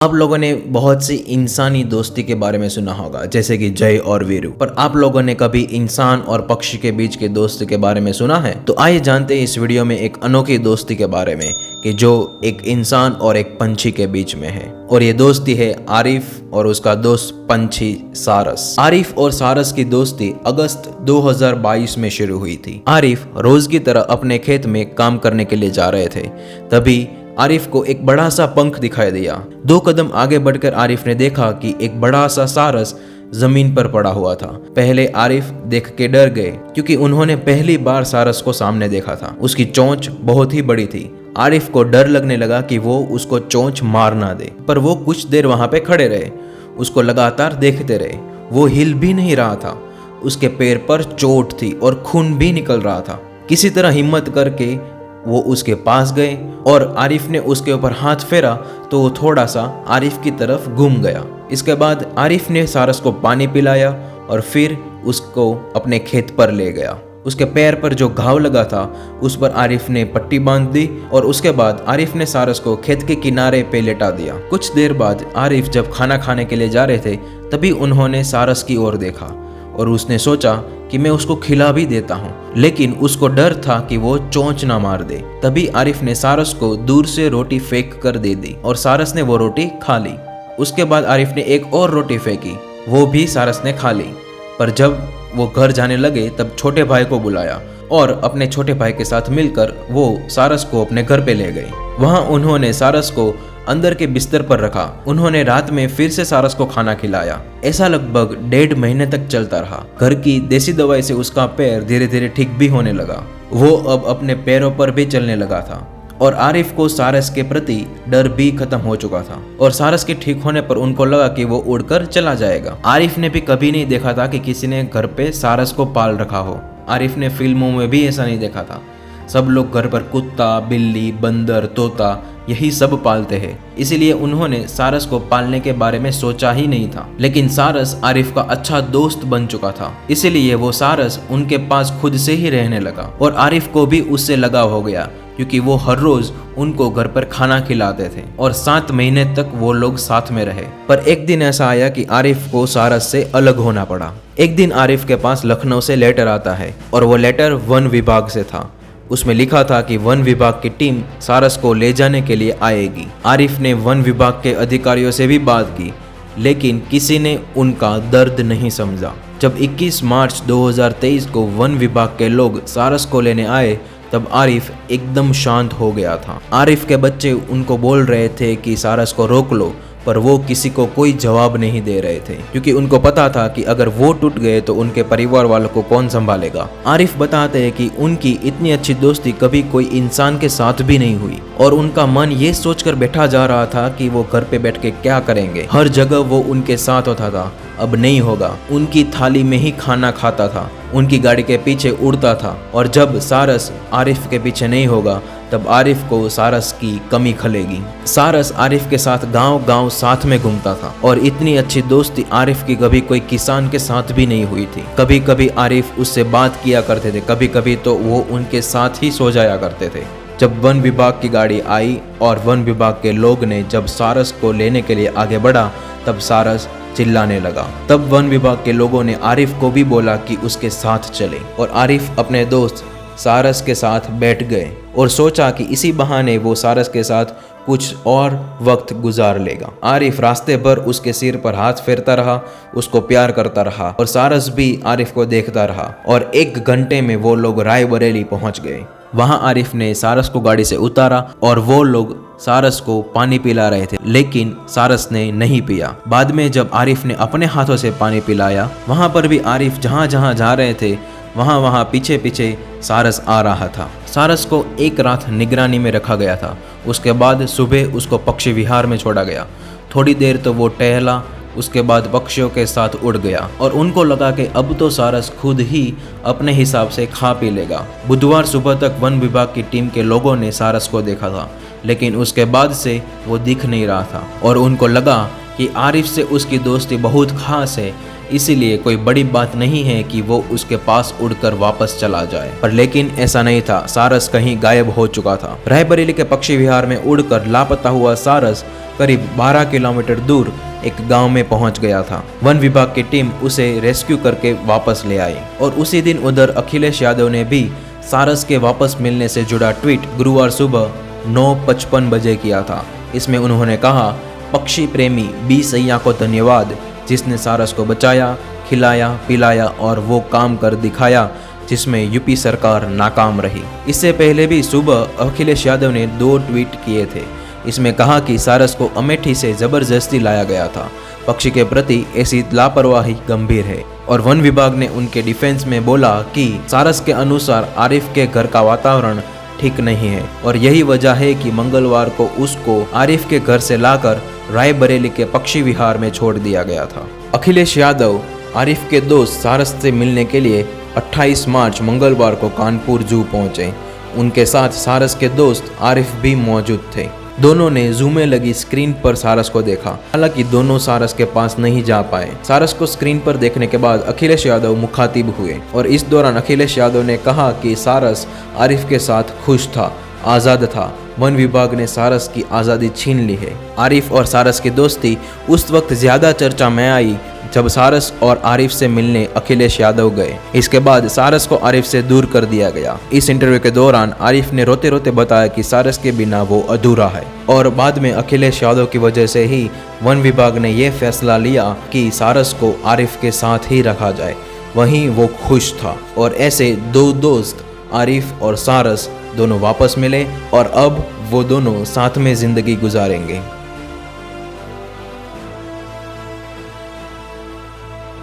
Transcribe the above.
आप लोगों ने बहुत सी इंसानी दोस्ती के बारे में सुना होगा, जैसे कि जय और वीरू। पर आप लोगों ने कभी इंसान और पक्षी के बीच के दोस्ती के बारे में सुना है? तो आइए जानते हैं इस वीडियो में एक अनोखी दोस्ती के बारे में कि जो एक इंसान और एक पंछी के बीच में है। और ये दोस्ती है आरिफ और उसका दोस्त पंछी सारस। आरिफ और सारस की दोस्ती अगस्त 2022 में शुरू हुई थी। आरिफ रोज की तरह अपने खेत में काम करने के लिए जा रहे थे, तभी आरिफ को एक बड़ा सा पंख दिखाई दिया। 2 कदम आगे बढ़कर आरिफ ने देखा कि एक बड़ा सा सारस जमीन पर पड़ा हुआ था। पहले आरिफ देख के डर गए, क्योंकि उन्होंने पहली बार सारस को सामने देखा था। उसकी चोंच बहुत ही बड़ी थी। आरिफ को डर लगने लगा कि वो उसको चोंच मार ना दे, पर वो कुछ देर वहां पे खड़े रहे, उसको लगातार देखते रहे। वो हिल भी नहीं रहा था। उसके पैर पर चोट थी और खून भी निकल रहा था। किसी तरह हिम्मत करके वो उसके पास गए और आरिफ ने उसके ऊपर हाथ फेरा तो वो थोड़ा सा आरिफ की तरफ घूम गया। इसके बाद आरिफ ने सारस को पानी पिलाया और फिर उसको अपने खेत पर ले गया। उसके पैर पर जो घाव लगा था उस पर आरिफ ने पट्टी बांध दी और उसके बाद आरिफ ने सारस को खेत के किनारे पे लेटा दिया। कुछ देर बाद आरिफ जब खाना खाने के लिए जा रहे थे, तभी उन्होंने सारस की ओर देखा और उसने सोचा कि मैं उसको खिला भी देता हूँ, लेकिन उसको डर था कि वो चोंच ना मार दे। तभी आरिफ ने सारस को दूर से रोटी फेंक कर दे दी और सारस ने वो रोटी खा ली। उसके बाद आरिफ ने एक और रोटी फेंकी, वो भी सारस ने खा ली। पर जब वो घर जाने लगे तब छोटे भाई को बुलाया और अपने छोटे भाई के साथ मिलकर वो सारस को अपने घर पे ले गए। वहां उन्होंने सारस को अंदर के बिस्तर पर रखा। उन्होंने रात में फिर से सारस को खाना खिलाया। ऐसा लगभग 1.5 महीने तक चलता रहा। घर की देसी दवाई से उसका पैर धीरे धीरे ठीक भी होने लगा। वो अब अपने पैरों पर भी चलने लगा था और आरिफ को सारस के प्रति डर भी खत्म हो चुका था। और सारस के ठीक होने पर उनको लगा कि वो उड़कर चला जाएगा। आरिफ ने भी कभी नहीं देखा था कि किसी ने घर पे सारस को पाल रखा हो। आरिफ ने फिल्मों में भी ऐसा नहीं देखा था। सब लोग घर पर कुत्ता, बिल्ली, बंदर, तोता यही सब पालते हैं, इसीलिए उन्होंने सारस को पालने के बारे में सोचा ही नहीं था। लेकिन सारस आरिफ का अच्छा दोस्त बन चुका था, इसीलिए वो सारस उनके पास खुद से ही रहने लगा और आरिफ को भी उससे लगाव हो गया, क्योंकि वो हर रोज उनको घर पर खाना खिलाते थे और 7 महीने तक वो लोग साथ में रहे। पर एक दिन ऐसा आया कि आरिफ को सारस से अलग होना पड़ा। एक दिन आरिफ के पास लखनऊ से लेटर आता है और वो लेटर वन विभाग से था। उसमें लिखा था कि वन विभाग की टीम सारस को ले जाने के लिए आएगी। आरिफ ने वन विभाग के अधिकारियों से भी बात की, लेकिन किसी ने उनका दर्द नहीं समझा। जब 21 मार्च 2023 को वन विभाग के लोग सारस को लेने आए, तब आरिफ एकदम शांत हो गया था। आरिफ के बच्चे उनको बोल रहे थे कि सारस को रोक लो, पर वो किसी को कोई जवाब नहीं दे रहे थे, क्योंकि उनको पता था कि अगर वो टूट गए तो उनके परिवार वालों को कौन संभालेगा। आरिफ बताते हैं कि उनकी इतनी अच्छी दोस्ती कभी कोई इंसान के साथ भी नहीं हुई और उनका मन ये सोचकर बैठा जा रहा था कि वो घर पे बैठ के क्या करेंगे। हर जगह वो उनके साथ होता था, अब नहीं होगा। उनकी थाली में ही खाना खाता था, उनकी गाड़ी के पीछे उड़ता था, और जब सारस आरिफ के पीछे नहीं होगा तब आरिफ को सारस की कमी खलेगी। सारस आरिफ के साथ गांव गांव साथ में घूमता था और इतनी अच्छी दोस्ती आरिफ की कभी कोई किसान के साथ भी नहीं हुई थी। कभी कभी आरिफ उससे बात किया करते थे, कभी कभी तो वो उनके साथ ही सो जाया करते थे। जब वन विभाग की गाड़ी आई और वन विभाग के लोग ने जब सारस को लेने के लिए आगे बढ़ा, तब सारस चिल्लाने लगा। तब वन विभाग के लोगों ने आरिफ को भी बोला कि उसके साथ चले और आरिफ अपने दोस्त सारस के साथ बैठ गए और सोचा कि इसी बहाने वो सारस के साथ कुछ और वक्त गुजार लेगा। आरिफ रास्ते भर उसके सिर पर हाथ फेरता रहा, उसको प्यार करता रहा और सारस भी आरिफ को देखता रहा। और 1 घंटे में वो लोग रायबरेली पहुंच गए। वहां आरिफ ने सारस को गाड़ी से उतारा और वो लोग सारस को पानी पिला रहे थे, लेकिन सारस ने नहीं पिया। बाद में जब आरिफ ने अपने हाथों से पानी पिलाया, वहां पर भी आरिफ जहां जहां जा रहे थे वहां पीछे पीछे सारस आ रहा था। सारस को एक रात निगरानी में रखा गया था। उसके बाद सुबह उसको पक्षी विहार में छोड़ा गया। थोड़ी देर तो वो टहला, उसके बाद पक्षियों के साथ उड़ गया और उनको लगा कि अब तो सारस खुद ही अपने हिसाब से खा पी लेगा। बुधवार सुबह तक वन विभाग की टीम के लोगों ने सारस को देखा था, लेकिन उसके बाद से वो दिख नहीं रहा था और उनको लगा कि आरिफ से उसकी दोस्ती बहुत खास है, इसीलिए कोई बड़ी बात नहीं है कि वो उसके पास उड़कर वापस चला जाए। पर लेकिन ऐसा नहीं था। सारस कहीं गायब हो चुका था। रायबरेली के पक्षी विहार में उड़कर लापता हुआ सारस करीब 12 किलोमीटर दूर एक गांव में पहुंच गया था। वन विभाग की टीम उसे रेस्क्यू करके वापस ले आई और उसी दिन उधर अखिलेश यादव ने भी सारस के वापस मिलने से जुड़ा ट्वीट गुरुवार सुबह 9:55 बजे किया था। इसमें उन्होंने कहा, पक्षी प्रेमी बी सैया को धन्यवाद, जिसने सारस को बचाया, खिलाया, पिलाया और वो काम कर दिखाया जिसमें यूपी सरकार नाकाम रही। इससे पहले भी सुबह अखिलेश यादव ने 2 ट्वीट किए थे। इसमें कहा कि सारस को अमेठी से जबरदस्ती लाया गया था। पक्षी के प्रति ऐसी लापरवाही गंभीर है। और वन विभाग ने उनके डिफेंस में बोला कि सारस के अनुसार आरिफ के घर का वातावरण ठीक नहीं है और यही वजह है कि मंगलवार को उसको आरिफ के घर से लाकर रायबरेली के पक्षी विहार में छोड़ दिया गया था। अखिलेश यादव आरिफ के दोस्त सारस से मिलने के लिए 28 मार्च मंगलवार को कानपुर जू पहुंचे। उनके साथ सारस के दोस्त आरिफ भी मौजूद थे। दोनों ने जू में लगी स्क्रीन पर सारस को देखा। हालांकि दोनों सारस के पास नहीं जा पाए। सारस को स्क्रीन पर देखने के बाद अखिलेश यादव मुखातिब हुए और इस दौरान अखिलेश यादव ने कहा कि सारस आरिफ के साथ खुश था, आज़ाद था। वन विभाग ने सारस की आज़ादी छीन ली है। आरिफ और सारस की दोस्ती उस वक्त ज़्यादा चर्चा में आई जब सारस और आरिफ से मिलने अखिलेश यादव गए। इसके बाद सारस को आरिफ से दूर कर दिया गया। इस इंटरव्यू के दौरान आरिफ ने रोते रोते बताया कि सारस के बिना वो अधूरा है और बाद में अखिलेश यादव की वजह से ही वन विभाग ने यह फैसला लिया कि सारस को आरिफ के साथ ही रखा जाए। वहीं वो खुश था और ऐसे 2 दोस्त आरिफ और सारस दोनों वापस मिले और अब वो दोनों साथ में जिंदगी गुजारेंगे।